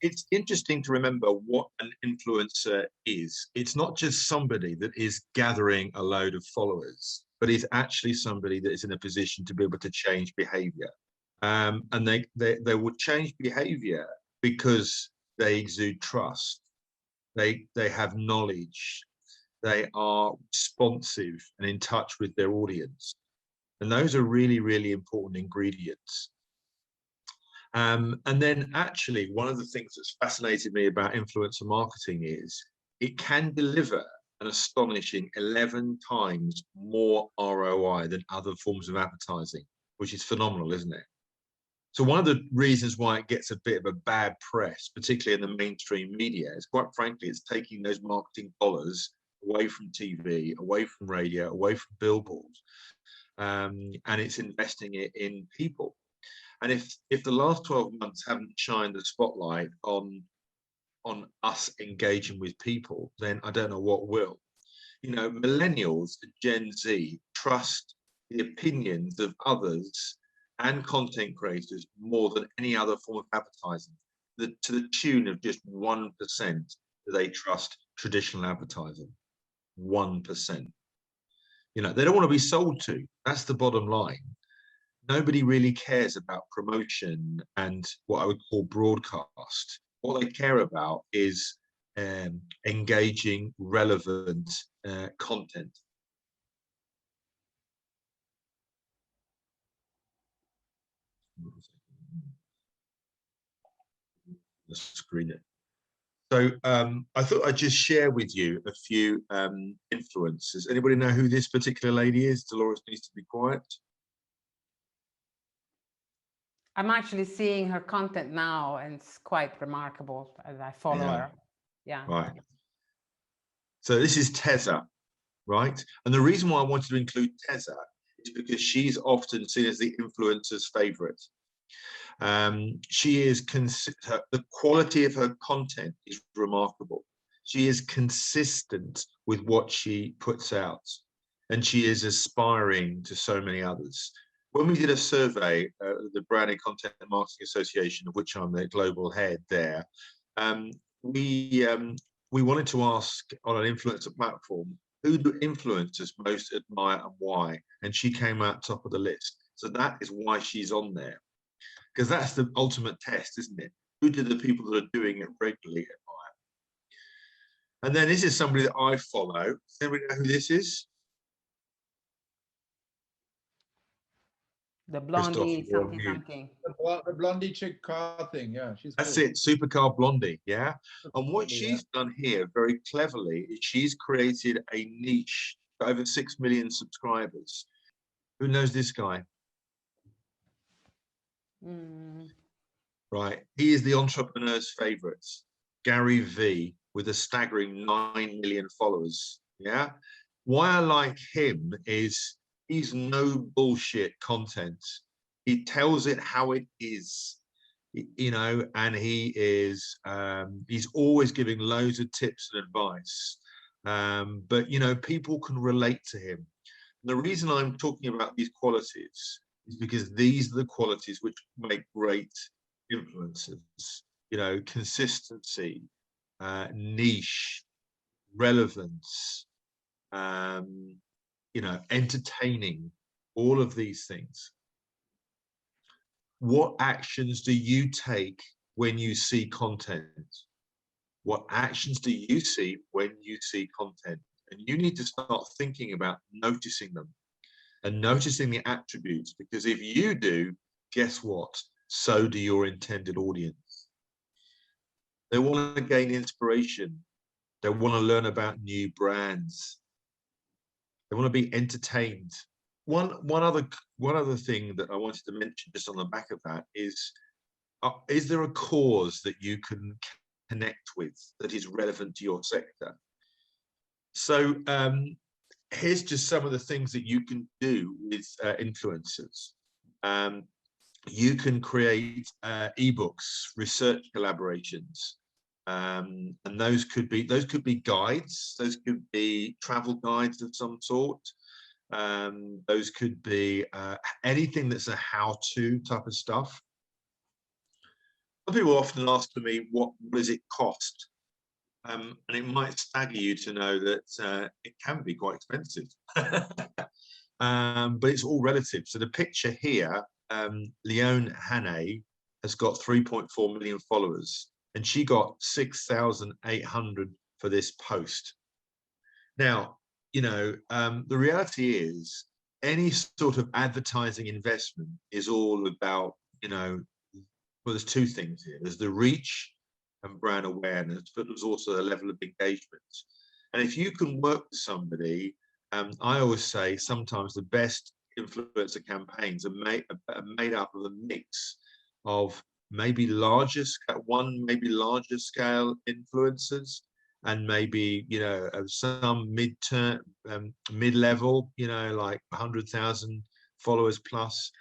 it's interesting to remember what an influencer is. It's not just somebody that is gathering a load of followers, but is actually somebody that is in a position to be able to change behavior. And they will change behavior because they exude trust. They have knowledge. They are responsive and in touch with their audience. And those are really, really important ingredients. And then actually, one of the things that's fascinated me about influencer marketing is it can deliver an astonishing 11 times more ROI than other forms of advertising, which is phenomenal, isn't it? So one of the reasons why it gets a bit of a bad press, particularly in the mainstream media, is quite frankly, it's taking those marketing dollars away from TV, away from radio, away from billboards, and it's investing it in people. And if the last 12 months haven't shined the spotlight on us engaging with people, then I don't know what will. You know, millennials, Gen Z, trust the opinions of others and content creators more than any other form of advertising, to the tune of just 1% that they trust traditional advertising. 1%. You know, they don't want to be sold to. That's the bottom line. Nobody really cares about promotion and what I would call broadcast. What they care about is engaging, relevant content. The screen it. So I thought I'd just share with you a few influencers. Anybody know who this particular lady is? Dolores needs to be quiet. I'm actually seeing her content now, and it's quite remarkable as I follow her. Yeah. Right. So this is Teza, right? And the reason why I wanted to include Teza is because she's often seen as the influencer's favorite. She is the quality of her content is remarkable. She is consistent with what she puts out, and she is aspiring to so many others. When we did a survey, the Branding Content and Marketing Association, of which I'm the global head there, we wanted to ask on an influencer platform, who do influencers most admire and why? And she came out top of the list. So that is why she's on there. Because that's the ultimate test, isn't it? Who do the people that are doing it regularly admire? And then this is somebody that I follow. Does anybody know who this is? The blondie something. The blondie chick car thing, yeah. That's it, Supercar Blondie, yeah. And what she's done here very cleverly is she's created a niche for over 6 million subscribers. Who knows this guy? Right, he is the entrepreneur's favorite, Gary V, with a staggering 9 million followers. Yeah, why I like him is he's no bullshit content. He tells it how it is, you know, and he is he's always giving loads of tips and advice. But you know, people can relate to him. And the reason I'm talking about these qualities is because these are the qualities which make great influencers. You know, consistency, niche, relevance, you know, entertaining, all of these things. What actions do you take when you see content? What actions do you see when you see content? And you need to start thinking about noticing them and noticing the attributes, because if you do, guess what? So do your intended audience. They want to gain inspiration. They want to learn about new brands. They want to be entertained. One other thing that I wanted to mention just on the back of that is there a cause that you can connect with that is relevant to your sector? So here's just some of the things that you can do with influencers. You can create ebooks, research collaborations, and those could be guides. Those could be travel guides of some sort. Those could be anything that's a how-to type of stuff. Some people often ask me, what does it cost? And it might stagger you to know that it can be quite expensive. But it's all relative. So the picture here, Leone Hannay has got 3.4 million followers, and she got 6,800 for this post. Now, you know, the reality is any sort of advertising investment is all about, you know, well, there's two things here. There's the reach and brand awareness, but there's also a level of engagement. And if you can work with somebody, I always say sometimes the best influencer campaigns are made up of a mix of maybe larger scale influencers, and maybe, you know, some mid-level, you know, like 100,000 followers plus.